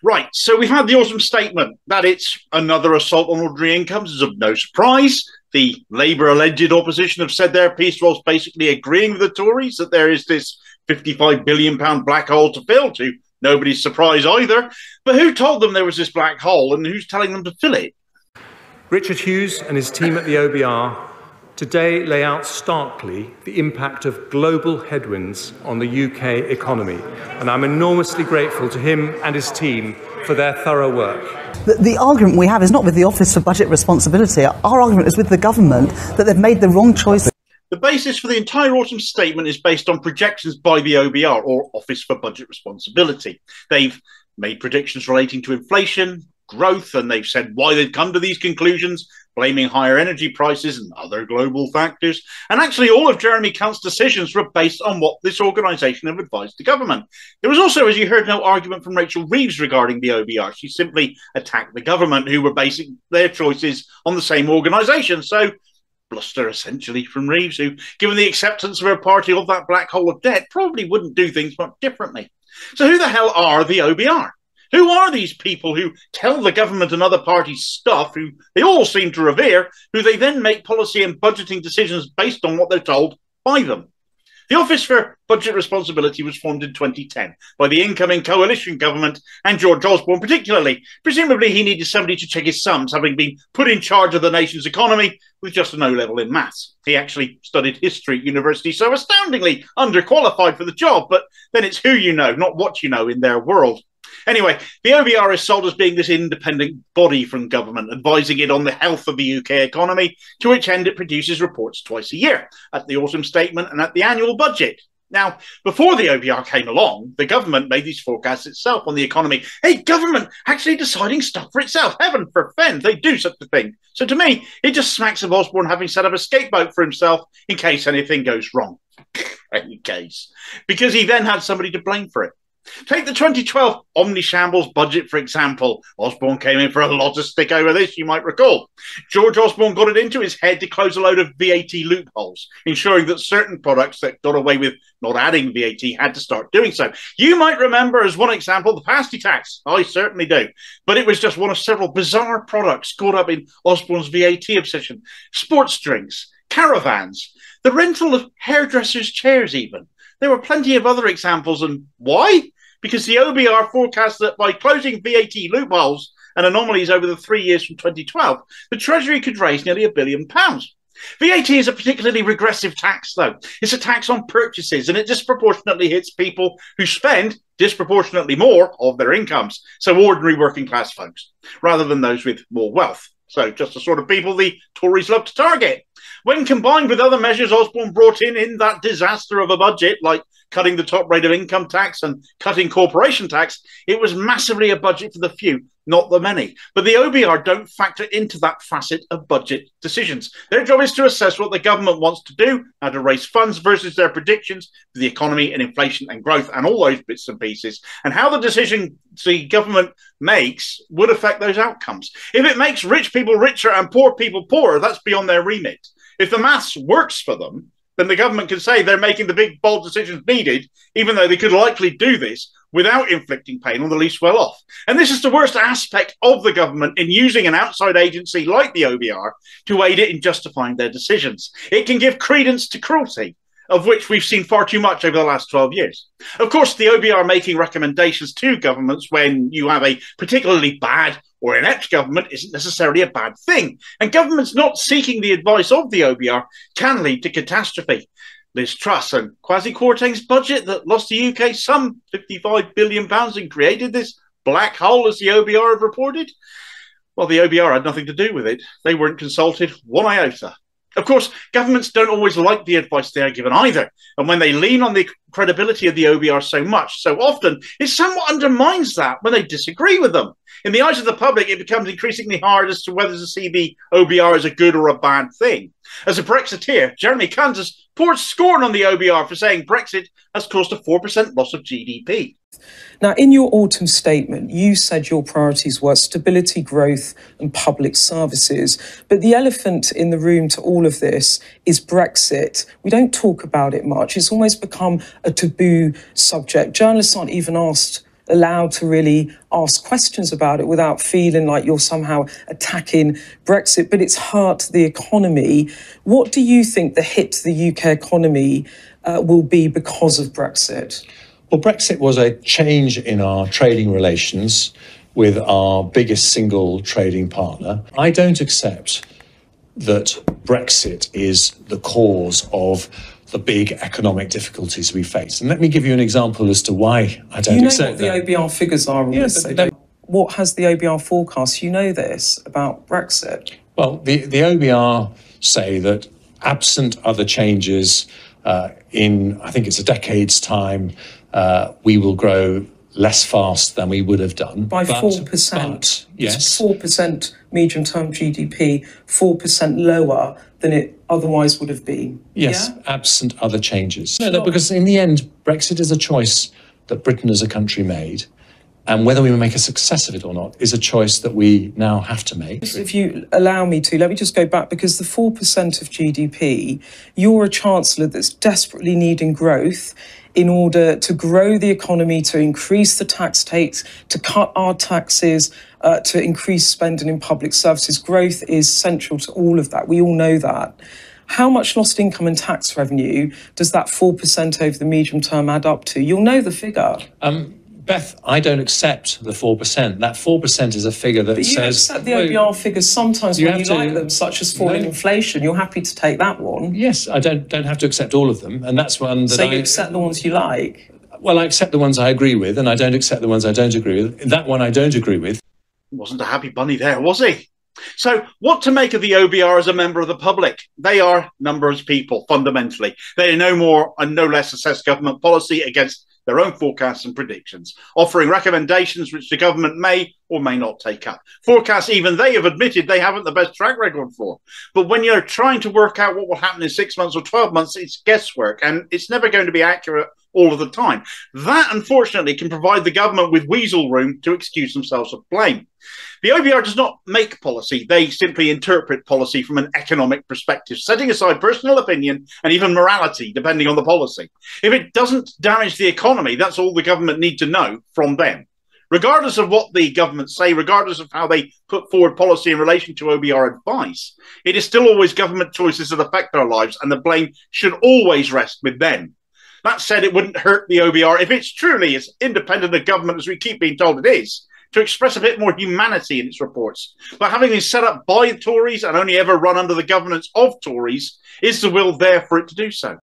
Right, so we've had the autumn statement that it's another assault on ordinary incomes is of no surprise. The Labour alleged opposition have said their piece whilst basically agreeing with the Tories that there is this £55 billion black hole to fill, to nobody's surprise either. But who told them there was this black hole and who's telling them to fill it? Richard Hughes and his team at the OBR today lay out starkly the impact of global headwinds on the UK economy, and I'm enormously grateful to him and his team for their thorough work. The argument we have is not with the Office for Budget Responsibility. Our argument is with the government that they've made the wrong choice. The basis for the entire autumn statement is based on projections by the OBR, or Office for Budget Responsibility. They've made predictions relating to inflation, growth, and they've said why they've come to these conclusions, blaming higher energy prices and other global factors. And actually, all of Jeremy Cunt's decisions were based on what this organisation have advised the government. There was also, as you heard, no argument from Rachel Reeves regarding the OBR. She simply attacked the government, who were basing their choices on the same organisation. So, bluster essentially from Reeves, who, given the acceptance of her party of that black hole of debt, probably wouldn't do things much differently. So who the hell are the OBR? Who are these people who tell the government and other parties stuff, who they all seem to revere, who they then make policy and budgeting decisions based on what they're told by them? The Office for Budget Responsibility was formed in 2010 by the incoming coalition government and George Osborne particularly. Presumably he needed somebody to check his sums, having been put in charge of the nation's economy with just an O-level in maths. He actually studied history at university, so astoundingly underqualified for the job, but then it's who you know, not what you know in their world. Anyway, the OBR is sold as being this independent body from government, advising it on the health of the UK economy, to which end it produces reports twice a year, at the autumn statement and at the annual budget. Now, before the OBR came along, the government made these forecasts itself on the economy. Hey, government actually deciding stuff for itself. Heaven forfend they do such a thing. So to me, it just smacks of Osborne having set up a scapegoat for himself in case anything goes wrong. In case. Because he then had somebody to blame for it. Take the 2012 omnishambles budget, for example. Osborne came in for a lot of stick over this, you might recall. George Osborne got it into his head to close a load of VAT loopholes, ensuring that certain products that got away with not adding VAT had to start doing so. You might remember, as one example, the pasty tax. I certainly do. But it was just one of several bizarre products caught up in Osborne's VAT obsession. Sports drinks, caravans, the rental of hairdressers' chairs even. There were plenty of other examples, and why? Because the OBR forecast that by closing VAT loopholes and anomalies over the 3 years from 2012, the Treasury could raise nearly £1 billion. VAT is a particularly regressive tax, though. It's a tax on purchases, and it disproportionately hits people who spend disproportionately more of their incomes, so ordinary working class folks, rather than those with more wealth. So just the sort of people the Tories love to target. When combined with other measures Osborne brought in that disaster of a budget, like cutting the top rate of income tax and cutting corporation tax, it was massively a budget for the few, not the many. But the OBR don't factor into that facet of budget decisions. Their job is to assess what the government wants to do, how to raise funds versus their predictions for the economy and inflation and growth and all those bits and pieces, and how the decision the government makes would affect those outcomes. If it makes rich people richer and poor people poorer, that's beyond their remit. If the maths works for them, then the government can say they're making the big, bold decisions needed, even though they could likely do this without inflicting pain on the least well off. And this is the worst aspect of the government in using an outside agency like the OBR to aid it in justifying their decisions. It can give credence to cruelty, of which we've seen far too much over the last 12 years. Of course, the OBR making recommendations to governments when you have a particularly bad or inept government isn't necessarily a bad thing. And governments not seeking the advice of the OBR can lead to catastrophe. Liz Truss and Kwasi Kwarteng's budget that lost the UK some £55 billion and created this black hole, as the OBR have reported. Well, the OBR had nothing to do with it. They weren't consulted one iota. Of course, governments don't always like the advice they are given either. And when they lean on the credibility of the OBR so much, so often, it somewhat undermines that when they disagree with them. In the eyes of the public, it becomes increasingly hard as to whether to see the OBR as a good or a bad thing. As a Brexiteer, Jeremy Cunt has poured scorn on the OBR for saying Brexit has caused a 4% loss of GDP. Now, in your autumn statement, you said your priorities were stability, growth and public services. But the elephant in the room to all of this is Brexit. We don't talk about it much. It's almost become a taboo subject. Journalists aren't even asked allowed to really ask questions about it without feeling like you're somehow attacking Brexit, but it's hurt the economy. What do you think the hit to the UK economy will be because of Brexit? Well, Brexit was a change in our trading relations with our biggest single trading partner. I don't accept that Brexit is the cause of the big economic difficulties we face. And let me give you an example as to why I don't accept that. You know what the OBR figures are on this? What has the OBR forecast? You know this about Brexit. Well, the OBR say that absent other changes in, I think it's a decade's time, we will grow less fast than we would have done. By 4%. Yes. It's 4% medium-term GDP, 4% lower than it otherwise would have been. Yes, yeah? Absent other changes. No, because in the end, Brexit is a choice that Britain as a country made. And whether we make a success of it or not is a choice that we now have to make. If you allow me to, let me just go back, because the 4% of GDP, you're a chancellor that's desperately needing growth in order to grow the economy, to increase the tax takes, to cut our taxes, to increase spending in public services. Growth is central to all of that. We all know that. How much lost income and tax revenue does that 4% over the medium term add up to? You'll know the figure. Beth, I don't accept the 4%. That 4% is a figure that says... But you accept the OBR figures sometimes when you like them, such as falling inflation. You're happy to take that one. Yes, I don't have to accept all of them, and that's one that So you accept the ones you like? Well, I accept the ones I agree with, and I don't accept the ones I don't agree with. That one I don't agree with. Wasn't a happy bunny there, was he? So what to make of the OBR as a member of the public? They are numbers people, fundamentally. They no more and no less assess government policy against their own forecasts and predictions, offering recommendations which the government may or may not take up. Forecasts even they have admitted they haven't the best track record for. But when you're trying to work out what will happen in 6 months or 12 months, it's guesswork, and it's never going to be accurate all of the time. That, unfortunately, can provide the government with weasel room to excuse themselves of blame. The OBR does not make policy. They simply interpret policy from an economic perspective, setting aside personal opinion and even morality, depending on the policy. If it doesn't damage the economy, that's all the government need to know from them. Regardless of what the government say, regardless of how they put forward policy in relation to OBR advice, it is still always government choices that affect our lives, and the blame should always rest with them. That said, it wouldn't hurt the OBR if it's truly as independent of government as we keep being told it is, to express a bit more humanity in its reports. But having been set up by Tories and only ever run under the governance of Tories, is the will there for it to do so?